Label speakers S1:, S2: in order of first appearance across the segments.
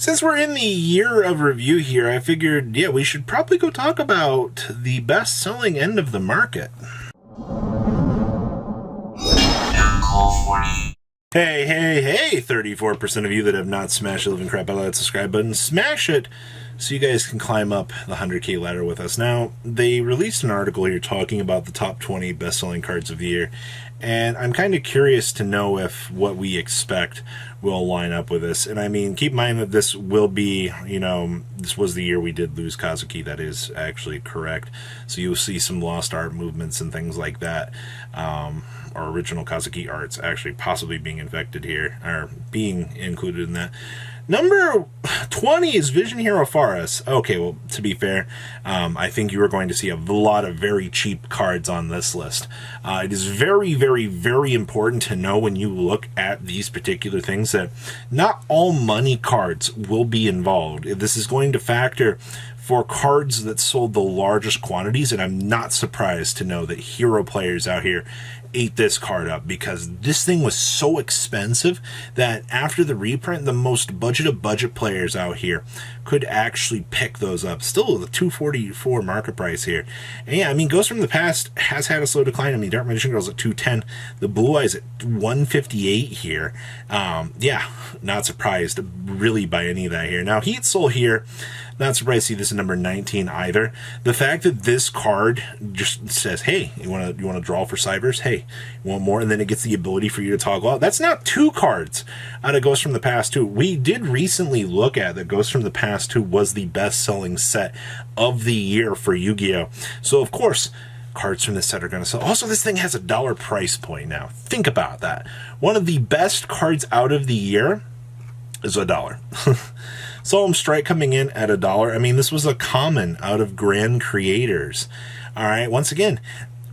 S1: Since we're in the year of review here, I figured, yeah, we should probably go talk about the best-selling end of the market. Hey, 34% of you that have not smashed the living crap out of that subscribe button, smash it so you guys can climb up the 100K ladder with us. Now, they released an article here talking about the top 20 best-selling cards of the year, and I'm kind of curious to know if what we expect will line up with this. And I mean, keep in mind that this will be, this was the year we did lose Kazuki. That is actually correct. So you'll see some lost art movements and things like that. Our original Kazuki arts actually possibly being infected here, or being included in that. Number 20 is Vision Hero Faris. Okay, well, to be fair, I think you are going to see a lot of very cheap cards on this list. It is very, very, very important to know when you look at these particular things that not all money cards will be involved. This is going to factor for cards that sold the largest quantities, and I'm not surprised to know that hero players out here ate this card up, because this thing was so expensive that after the reprint, the most budget players out here could actually pick those up. Still the $244 market price here. And yeah, I mean, Ghost from the Past has had a slow decline. I mean, Dark Magician Girl's at 210, the Blue Eyes at 158 here. Yeah, not surprised really by any of that here. Now, Heat Soul here, not surprised to see this at number 19 either. The fact that this card just says, hey, you want to draw for Cybers? Hey, you want more? And then it gets the ability for you to toggle out. That's not two cards out of Ghost from the Past 2. We did recently look at that Ghost from the Past 2 was the best-selling set of the year for Yu-Gi-Oh! So, of course, cards from this set are going to sell. Also, this thing has a $1 price point now. Think about that. One of the best cards out of the year is $1. Solemn Strike coming in at $1. I mean, this was a common out of Grand Creators. All right, once again,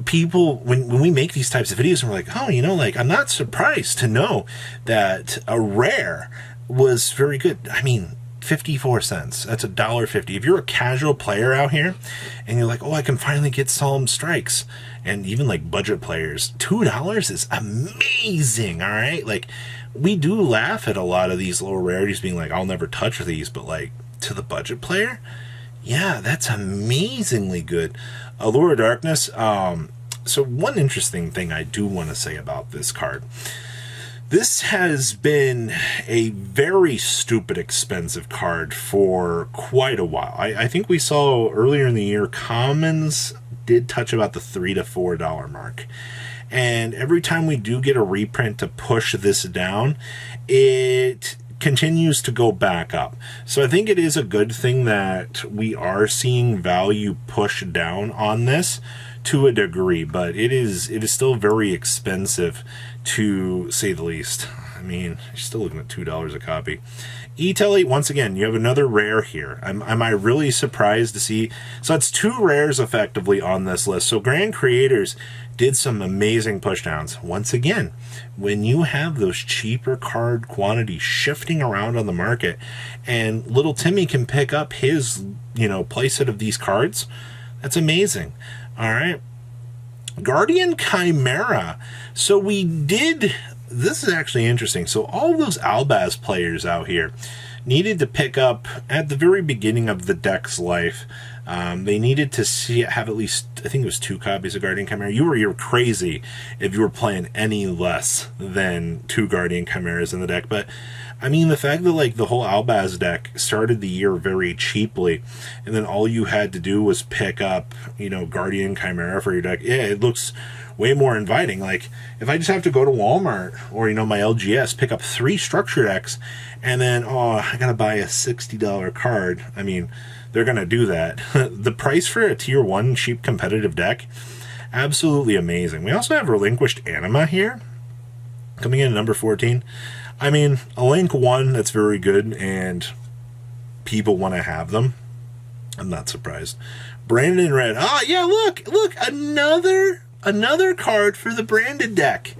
S1: people, when we make these types of videos, and we're like, oh, I'm not surprised to know that a rare was very good. I mean, 54 cents. That's $1.50. If you're a casual player out here and you're like, oh, I can finally get Solemn Strikes, and even like budget players, $2 is amazing. All right, like, we do laugh at a lot of these lower rarities being like, I'll never touch these, but like, to the budget player, yeah, that's amazingly good. Allure of Darkness. So one interesting thing I do want to say about this card. This has been a very stupid expensive card for quite a while. I think we saw earlier in the year, commons did touch about the $3 to $4 mark. And every time we do get a reprint to push this down, it continues to go back up. So I think it is a good thing that we are seeing value push down on this to a degree, but it is still very expensive, to say the least. I mean, you're still looking at $2 a copy. E-Tele, once again, you have another rare here. Am I really surprised to see? So it's two rares effectively on this list. So Grand Creators did some amazing pushdowns. Once again, when you have those cheaper card quantities shifting around on the market, and little Timmy can pick up his, playset of these cards, that's amazing. All right. Guardian Chimera. So we did... This is actually interesting. So all those Albaz players out here needed to pick up at the very beginning of the deck's life. They needed to have at least, I think it was 2 copies of Guardian Chimera. You're crazy if you were playing any less than 2 Guardian Chimeras in the deck. But I mean, the fact that like the whole Albaz deck started the year very cheaply, and then all you had to do was pick up, Guardian Chimera for your deck. Yeah, it looks way more inviting. Like, if I just have to go to Walmart or, my LGS, pick up 3 structure decks, and then, I gotta buy a $60 card. I mean, they're gonna do that. The price for a tier 1 cheap competitive deck, absolutely amazing. We also have Relinquished Anima here, coming in at number 14. I mean, a Link 1 that's very good, and people want to have them. I'm not surprised. Branded Red. Ah, yeah, look, another card for the branded deck.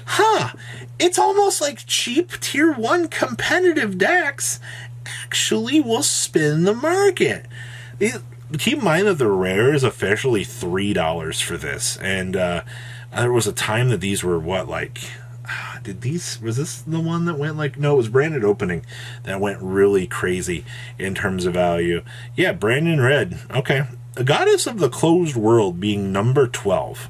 S1: Huh, it's almost like cheap tier 1 competitive decks actually will spin the market. Keep in mind that the rare is officially $3 for this, and there was a time that these were, was this the one that went like, no, it was Branded Opening that went really crazy in terms of value. Yeah, Brandon Red. Okay. A Goddess of the Closed World being number 12.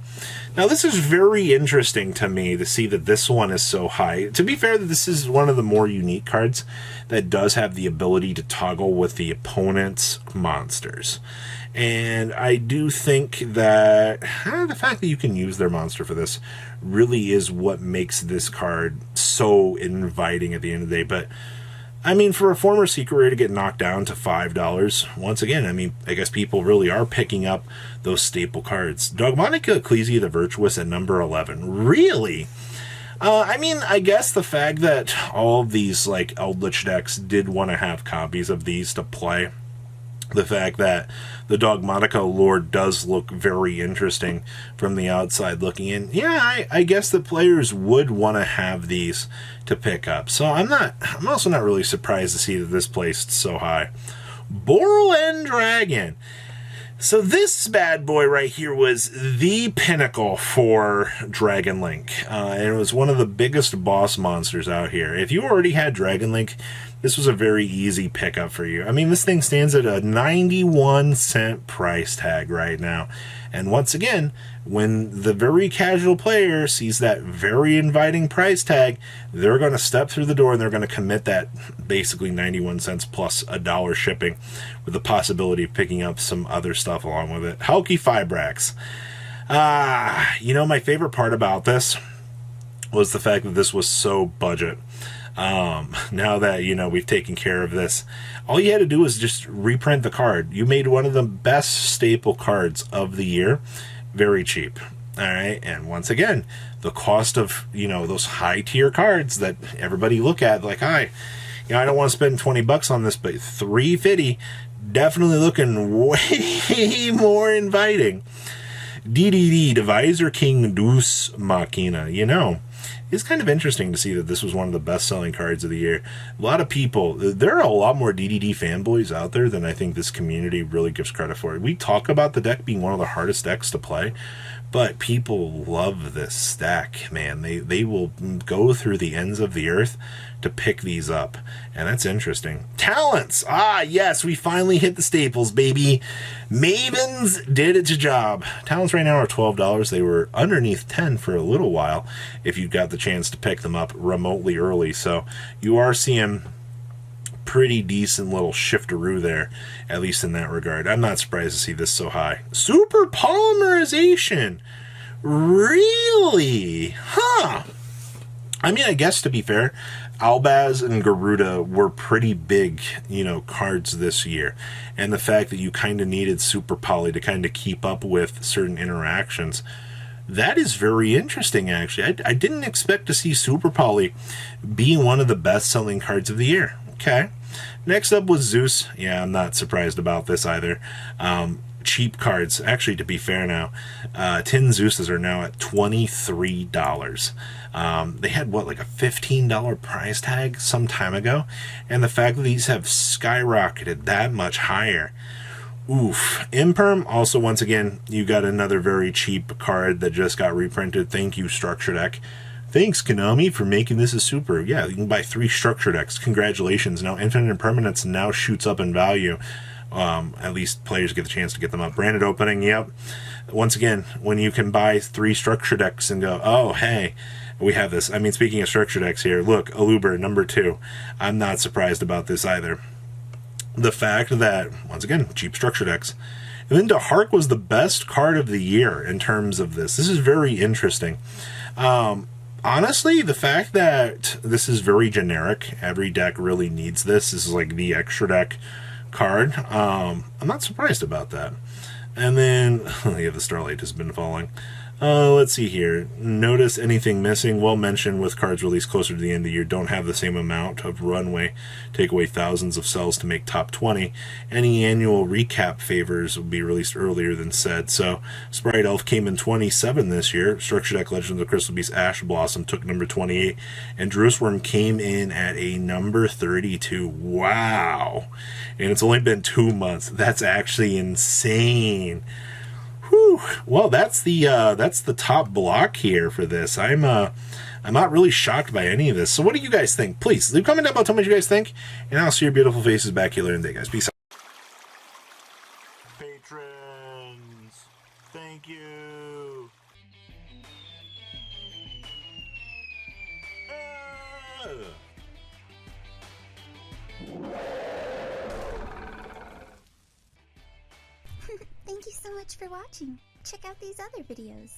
S1: Now, this is very interesting to me to see that this one is so high. To be fair, this is one of the more unique cards that does have the ability to toggle with the opponent's monsters. And I do think that the fact that you can use their monster for this really is what makes this card so inviting at the end of the day. But I mean, for a former Secret Rare to get knocked down to $5, once again, I mean, I guess people really are picking up those staple cards. Dogmatica Ecclesia the Virtuous at number 11. Really? I mean, I guess the fact that all of these, like, Eldritch decks did want to have copies of these to play, the fact that the Dogmatica Lord does look very interesting from the outside looking in. Yeah, I guess the players would want to have these to pick up. So I'm also not really surprised to see that this placed so high. Borland Dragon. So this bad boy right here was the pinnacle for Dragon Link. And it was one of the biggest boss monsters out here. If you already had Dragon Link, this was a very easy pickup for you. I mean, this thing stands at a 91-cent price tag right now. And once again, when the very casual player sees that very inviting price tag, they're going to step through the door and they're going to commit that basically 91 cents plus $1 shipping with the possibility of picking up some other stuff along with it. Halki Fibrax. You know, my favorite part about this was the fact that this was so budget. Now that, you know, we've taken care of this, all you had to do was just reprint the card. You made one of the best staple cards of the year very cheap. All right. And once again, the cost of, you know, those high tier cards that everybody look at like, I don't want to spend $20 on this, but $350, definitely looking way more inviting. DDD, Devisor King Deus Machina, you know. It's kind of interesting to see that this was one of the best-selling cards of the year. A lot of people, there are a lot more DDD fanboys out there than I think this community really gives credit for. We talk about the deck being one of the hardest decks to play, but people love this stack, man. They will go through the ends of the earth to pick these up, and that's interesting. Talents! Ah, yes, we finally hit the staples, baby. Mavens did its job. Talents right now are $12. They were underneath $10 for a little while if you got the chance to pick them up remotely early, so you are seeing pretty decent little shifteroo there, at least in that regard. I'm not surprised to see this so high. Super polymerization. Really? Huh. I mean, I guess to be fair, Albaz and Garuda were pretty big, you know, cards this year. And the fact that you kind of needed Super Poly to kind of keep up with certain interactions, that is very interesting, actually. I didn't expect to see Super Poly being one of the best-selling cards of the year. Okay. Next up was Zeus. Yeah, I'm not surprised about this either. Cheap cards. Actually, to be fair now, Tin Zeuses are now at $23. They had, what, like a $15 price tag some time ago? And the fact that these have skyrocketed that much higher. Oof. Imperm, also, once again, you got another very cheap card that just got reprinted. Thank you, Structure Deck. Thanks, Konami, for making this a super. Yeah, you can buy 3 Structure Decks. Congratulations. Now, Infinite Impermanence now shoots up in value. At least players get the chance to get them up. Branded Opening, yep. Once again, when you can buy 3 Structure Decks and go, oh, hey, we have this. I mean, speaking of Structure Decks here, look, Aluber, number 2. I'm not surprised about this either. The fact that, once again, cheap Structure Decks. And then DeHark was the best card of the year in terms of this. This is very interesting. Honestly, the fact that this is very generic, every deck really needs this. This is like the extra deck card. I'm not surprised about that. And then, yeah, the Starlight has been falling. Let's see here. Notice anything missing? Well mentioned with cards released closer to the end of the year don't have the same amount of runway. Take away thousands of cells to make top 20. Any annual recap favors will be released earlier than said. So, Sprite Elf came in 27 this year. Structure Deck Legend of the Crystal Beast Ash Blossom took number 28. And Drewsworm came in at a number 32. Wow. And it's only been 2 months. That's actually insane. Whew. Well, that's the top block here for this. I'm I'm not really shocked by any of this. So what do you guys think? Please leave a comment down below. Tell me what you guys think. And I'll see your beautiful faces back here later in the day, guys. Peace out. Patrons, thank you.
S2: Thank you so much for watching. Check out these other videos.